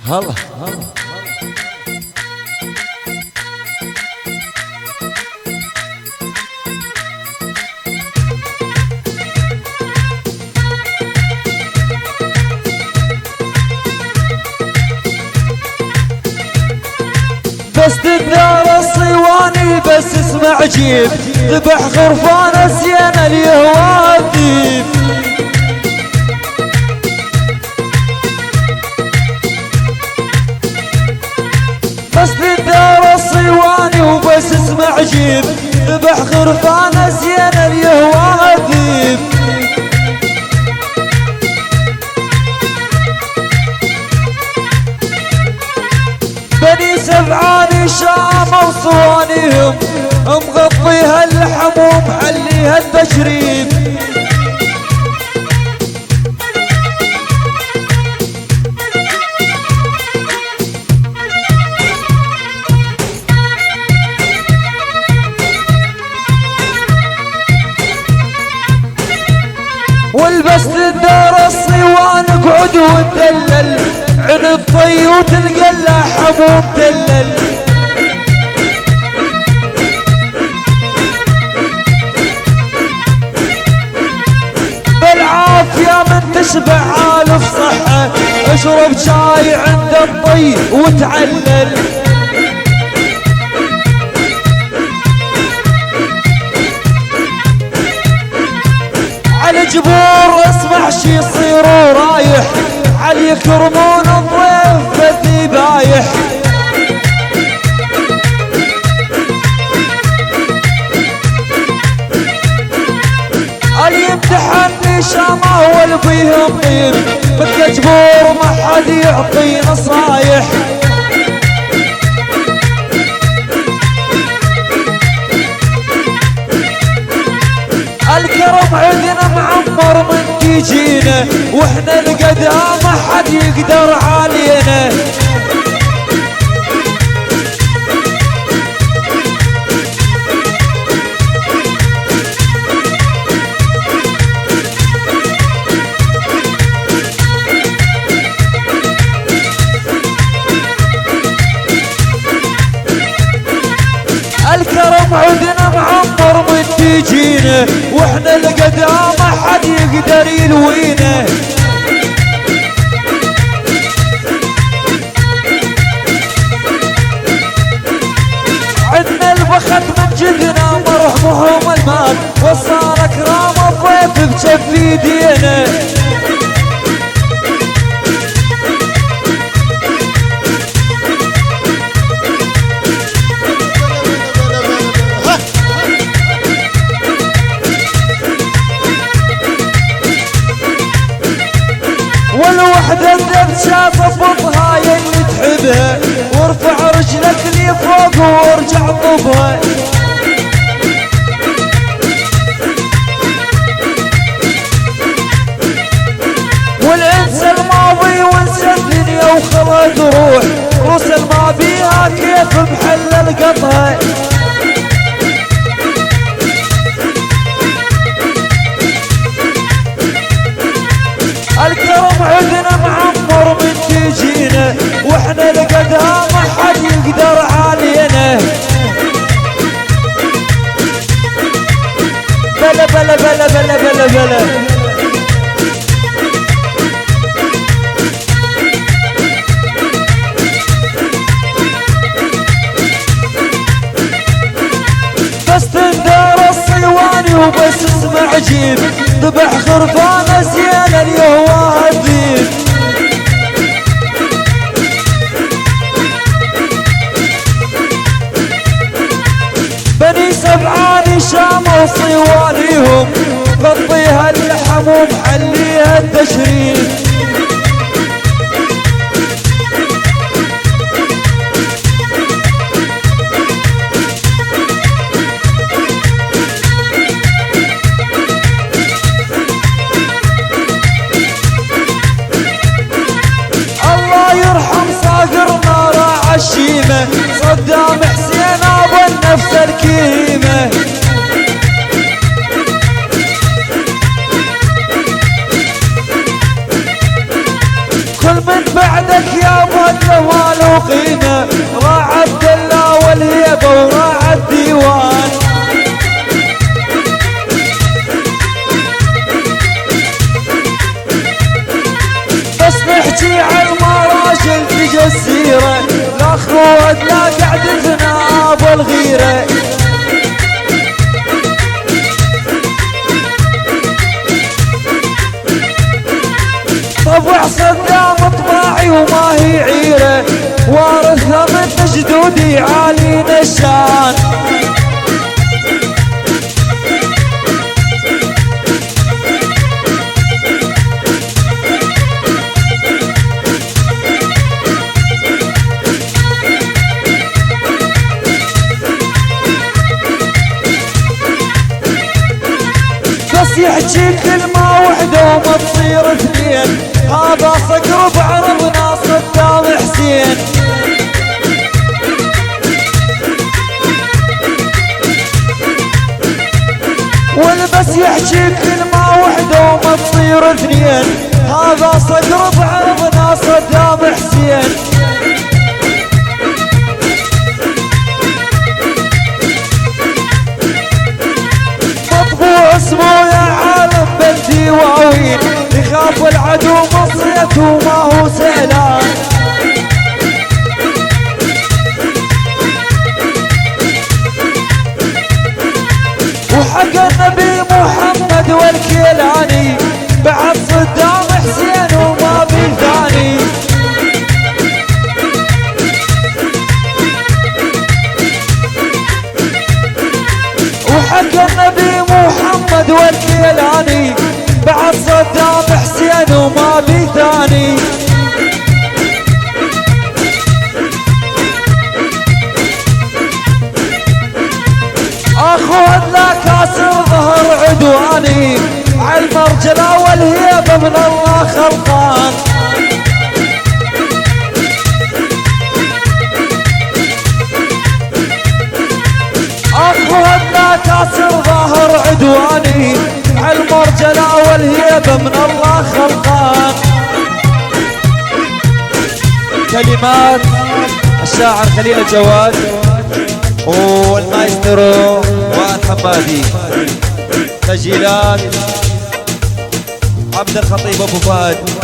هلا بس تدار الصواني بس اسمع جيب ذبح خرفان سيان اليهوى الذيب بس تدار الصواني وبس اسمع جيب ذبح خرفان سيان اليهوى الذيب بني سبعاني شامة وصوانيهم مغطيها اللحم ومحليها التشريب والبس تدار الصوان اقعد وتدلل عند طي وتلقى اللحم ومدلل بالعافية من تشبع عالف صحة اشرب شاي عند الطي وتعلل على جبور اسمع شي يصير ورايح علي يكرمون الضيف بالذبايح اللي يمتحني شامه واللي فيهم طيب مثل جبور ما حد يعطي نصايح الكرم عندنا معمر من تيجينا واحنا القدام ما حد يقدر علينا الكرم عندنا معمر من تيجينا واحنا القدام ما حد يقدر يلوينا عندنا البخت من جدنا مرحمهم المال وصار كرام الضيف بجف يدينا والوحدة الدبشة ضبطها يلي تحبها وارفع رجلك لي فوق وارجع طبها والانسى الماضي وانسى الدنيا وخلا تروح روس ما بيها كيف محل القطها الكرم عندنا معمر من تيجينا واحنا القدام ما حد يقدر علينا بلا بلا بلا بلا بلا بلا بس تندار الصواني وبس اسمع جيب ذبح خرفان سيان اليهوى الذيب بني سبعاني شامة وصوانيهم غطيها اللحم ومحليها التشريف الشيمة صدام حسين ابو النفس الكريمة كل من بعدك يا فضل ما قيمة، راح الدلة والهيبة وراح الديوان. بس نحكي عن المراجل تجي السيرة، لا خود لا قعدتنا ابو الغيرة. طبع صدام طباعي وما هي عيرة، وارثها من جدودي عالي نشان. بس يحكي كلمة وحدة وما تصير اثنين، هذا صقر بعرضنا صدام حسين. والبس يحكي كلمة وحدة وما تصير اثنين، هذا صقر بعرضنا صدام حسين. مطبوع اسمه يا عالم بالديواوين، يخاف العدو مصيته وما هو سهلان. وحق النبي محمد والكيلاني، بعد صدام حسين وما في ثاني. وحق النبي محمد والكيلاني، بعد صدام حسين وما في ثاني. اخذ لا كاسر ظهر عدواني، عالمرجلة والهيبة من الله خلقان. اخذ لا كاسر ظهر عدواني، عالمرجلة والهيبة من الله خلقان. كلمات الشاعر خليل الجواد والمايسترو وائل حمادي، تسجيلات عبد الخطيب ابو فهد.